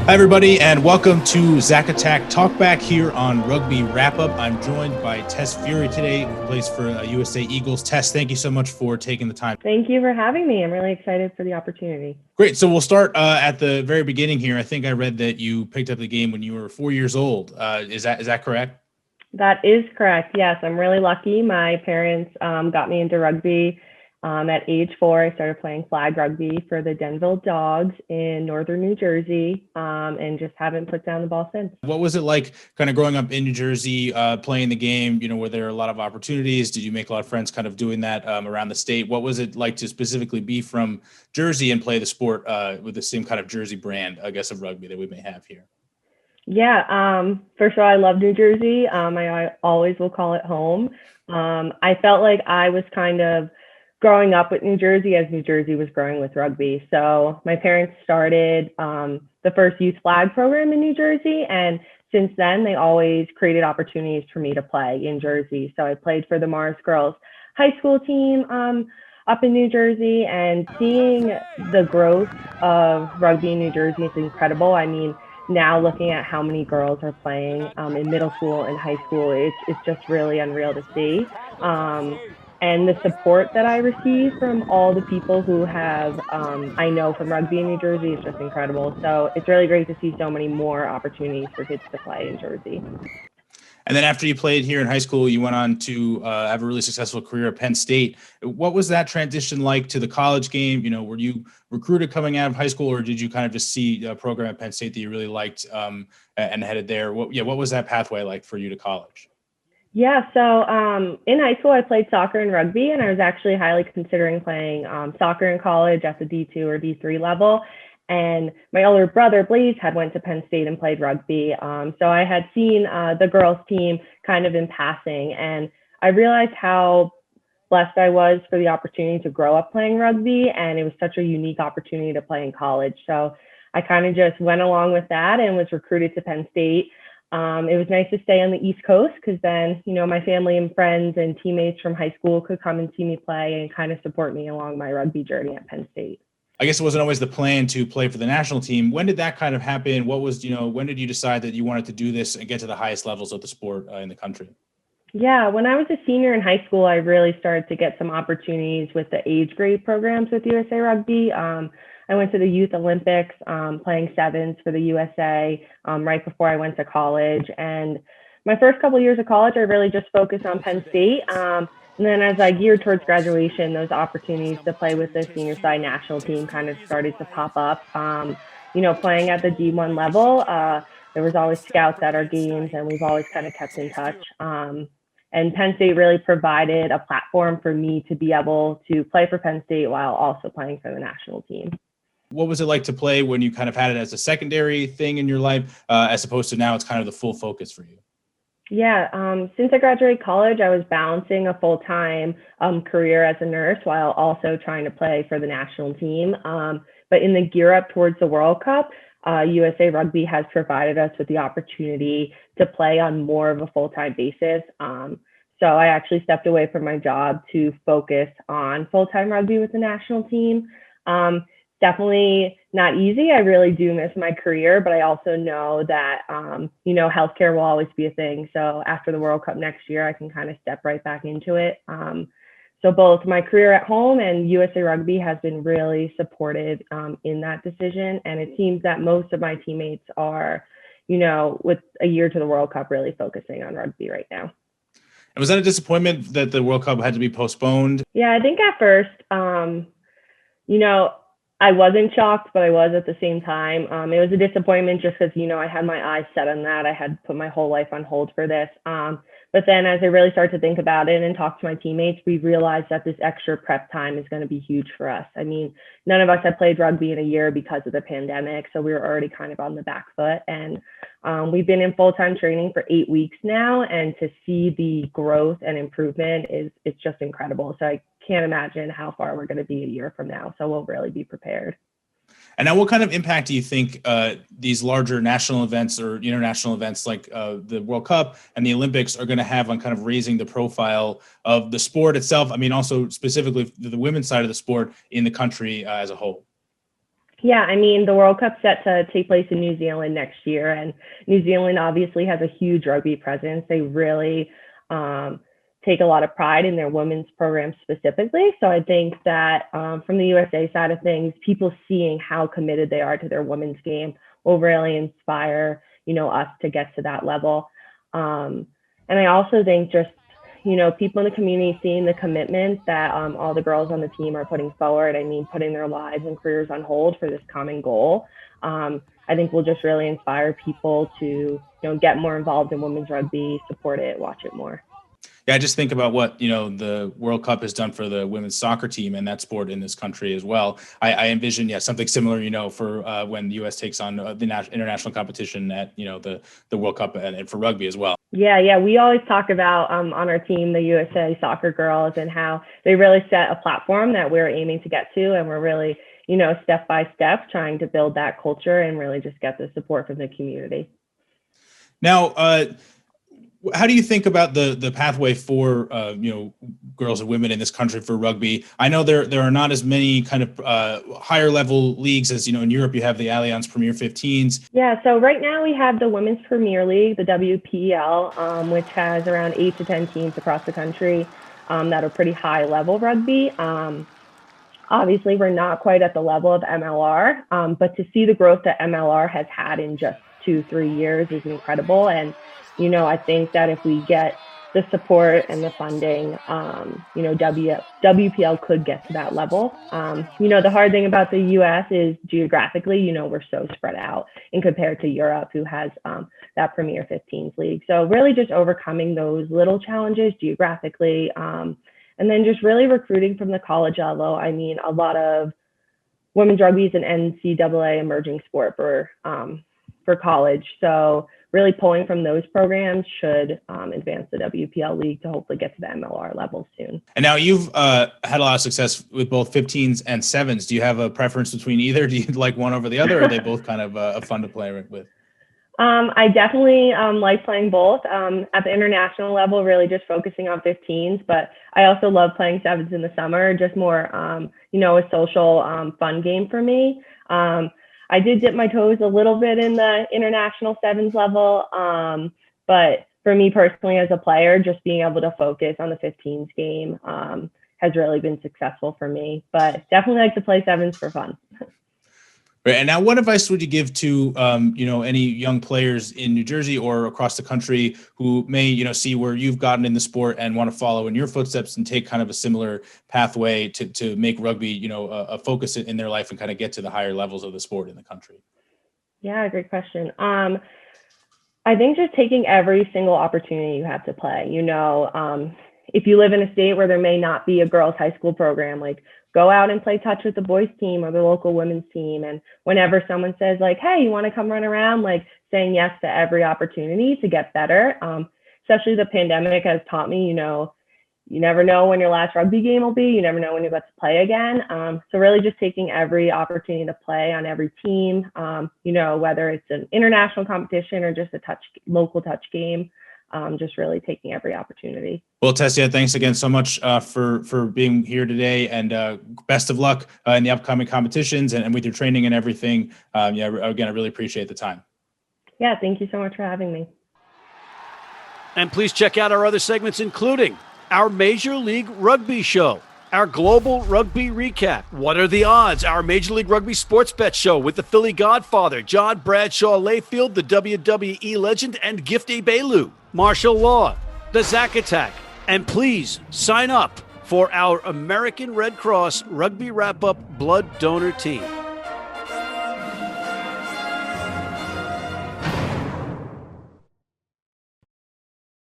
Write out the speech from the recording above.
Hi, everybody, and welcome to Zack Attack Talkback here on Rugby Wrap Up. I'm joined by TESS FEURY today, who plays for USA Eagles. Tess, thank you so much for taking the time. Thank you for having me. I'm really excited for the opportunity. Great. So we'll start at the very beginning here. I think I read that you picked up the game when you were 4 years old. Is that correct? That is correct. Yes, I'm really lucky. My parents got me into rugby at age 4. I started playing flag rugby for the Denville Dogs in northern New Jersey and just haven't put down the ball since. What was it like kind of growing up in New Jersey, playing the game? You know, were there a lot of opportunities? Did you make a lot of friends kind of doing that around the state? What was it like to specifically be from Jersey and play the sport with the same kind of Jersey brand, I guess, of rugby that we may have here? Yeah, for sure. I love New Jersey. I always will call it home. I felt like I was kind of growing up with New Jersey as New Jersey was growing with rugby. So my parents started the first youth flag program in New Jersey. And since then, they always created opportunities for me to play in Jersey. So I played for the Mars Girls high school team up in New Jersey, and seeing the growth of rugby in New Jersey is incredible. I mean, now looking at how many girls are playing in middle school and high school, it's just really unreal to see. And the support that I receive from all the people who have, I know from rugby in New Jersey is just incredible. So it's really great to see so many more opportunities for kids to play in Jersey. And then after you played here in high school, you went on to have a really successful career at Penn State. What was that transition like to the college game? You know, were you recruited coming out of high school, or did you kind of just see a program at Penn State that you really liked and headed there? What was that pathway like for you to college? Yeah, so in high school, I played soccer and rugby, and I was actually highly considering playing soccer in college at the D2 or D3 level. And my older brother, Blaze, had went to Penn State and played rugby. So I had seen the girls' team kind of in passing, and I realized how blessed I was for the opportunity to grow up playing rugby, and it was such a unique opportunity to play in college. So I kind of just went along with that and was recruited to Penn State. It was nice to stay on the East Coast because then, you know, my family and friends and teammates from high school could come and see me play and kind of support me along my rugby journey at Penn State. I guess it wasn't always the plan to play for the national team. When did that kind of happen? What was, when did you decide that you wanted to do this and get to the highest levels of the sport in the country? Yeah, when I was a senior in high school, I really started to get some opportunities with the age grade programs with USA Rugby. I went to the Youth Olympics, playing sevens for the USA right before I went to college. And my first couple of years of college, I really just focused on Penn State. And then as I geared towards graduation, those opportunities to play with the senior side national team kind of started to pop up. Playing at the D1 level, there was always scouts at our games, and we've always kind of kept in touch. And Penn State really provided a platform for me to be able to play for Penn State while also playing for the national team. What was it like to play when you kind of had it as a secondary thing in your life, as opposed to now it's kind of the full focus for you? Yeah, since I graduated college, I was balancing a full-time career as a nurse while also trying to play for the national team. But in the gear up towards the World Cup, USA Rugby has provided us with the opportunity to play on more of a full-time basis. So I actually stepped away from my job to focus on full-time rugby with the national team. Definitely not easy. I really do miss my career, but I also know that, healthcare will always be a thing. So after the World Cup next year, I can kind of step right back into it. So both my career at home and USA Rugby has been really supportive in that decision. And it seems that most of my teammates are, with a year to the World Cup, really focusing on rugby right now. And was that a disappointment that the World Cup had to be postponed? Yeah, I think at first, I wasn't shocked, but I was at the same time. It was a disappointment just because, I had my eyes set on that. I had put my whole life on hold for this. But then as I really started to think about it and talk to my teammates, we realized that this extra prep time is going to be huge for us. I mean, none of us had played rugby in a year because of the pandemic. So we were already kind of on the back foot. And we've been in full-time training for 8 weeks now. And to see the growth and improvement it's just incredible. So I can't imagine how far we're going to be a year from now. So we'll really be prepared. And now what kind of impact do you think these larger national events or international events like the World Cup and the Olympics are going to have on kind of raising the profile of the sport itself? I mean, also specifically the women's side of the sport in the country as a whole. Yeah, I mean, the World Cup's set to take place in New Zealand next year, and New Zealand obviously has a huge rugby presence. They really take a lot of pride in their women's program specifically. So I think that from the USA side of things, people seeing how committed they are to their women's game will really inspire, us to get to that level. And I also think just people in the community seeing the commitment that all the girls on the team are putting forward. I mean, putting their lives and careers on hold for this common goal. I think will just really inspire people to, get more involved in women's rugby, support it, watch it more. Yeah, I just think about what, the World Cup has done for the women's soccer team and that sport in this country as well. I envision, something similar, for when the U.S. takes on the international competition at, the World Cup and for rugby as well. Yeah. We always talk about on our team, the USA soccer girls, and how they really set a platform that we're aiming to get to. And we're really, step by step trying to build that culture and really just get the support from the community. Now, how do you think about the pathway for girls and women in this country for rugby? I know there are not as many kind of higher level leagues as in Europe. You have the Allianz Premier 15s. Yeah, so right now we have the Women's Premier League, the WPL, which has around 8 to 10 teams across the country that are pretty high level rugby. Obviously, we're not quite at the level of MLR, but to see the growth that MLR has had in just 2-3 years is incredible. And I think that if we get the support and the funding, WPL could get to that level. The hard thing about the U.S. is geographically, we're so spread out in compared to Europe, who has that Premier 15s league. So really just overcoming those little challenges geographically, and then just really recruiting from the college level. I mean, a lot of women's rugby is an NCAA emerging sport for college. So really pulling from those programs should advance the WPL league to hopefully get to the MLR level soon. And now you've had a lot of success with both 15s and 7s. Do you have a preference between either? Do you like one over the other, or are they both kind of fun to play with? I definitely like playing both. At the international level, really just focusing on 15s, but I also love playing 7s in the summer, just more, a social fun game for me. I did dip my toes a little bit in the international 7s level, but for me personally as a player, just being able to focus on the 15s game has really been successful for me, but definitely like to play 7s for fun. Right. And now what advice would you give to, any young players in New Jersey or across the country who may, see where you've gotten in the sport and want to follow in your footsteps and take kind of a similar pathway to make rugby, a focus in their life and kind of get to the higher levels of the sport in the country? Yeah, great question. I think just taking every single opportunity you have to play, if you live in a state where there may not be a girls' high school program, like go out and play touch with the boys team or the local women's team. And whenever someone says like, hey, you want to come run around, like saying yes to every opportunity to get better. Especially the pandemic has taught me, you never know when your last rugby game will be. You never know when you're about to play again. So really just taking every opportunity to play on every team, whether it's an international competition or just a local touch game. Just really taking every opportunity. Well, Tessia, thanks again so much for being here today, and best of luck in the upcoming competitions and with your training and everything. Again, I really appreciate the time. Yeah, thank you so much for having me. And please check out our other segments, including our Major League Rugby show, our Global Rugby Recap, What Are the Odds?, our Major League Rugby Sports Bet show with the Philly Godfather, John Bradshaw Layfield, the WWE legend, and Gifty Bailu, martial law, the Zack Attack, and please sign up for our American Red Cross Rugby Wrap-Up Blood Donor Team.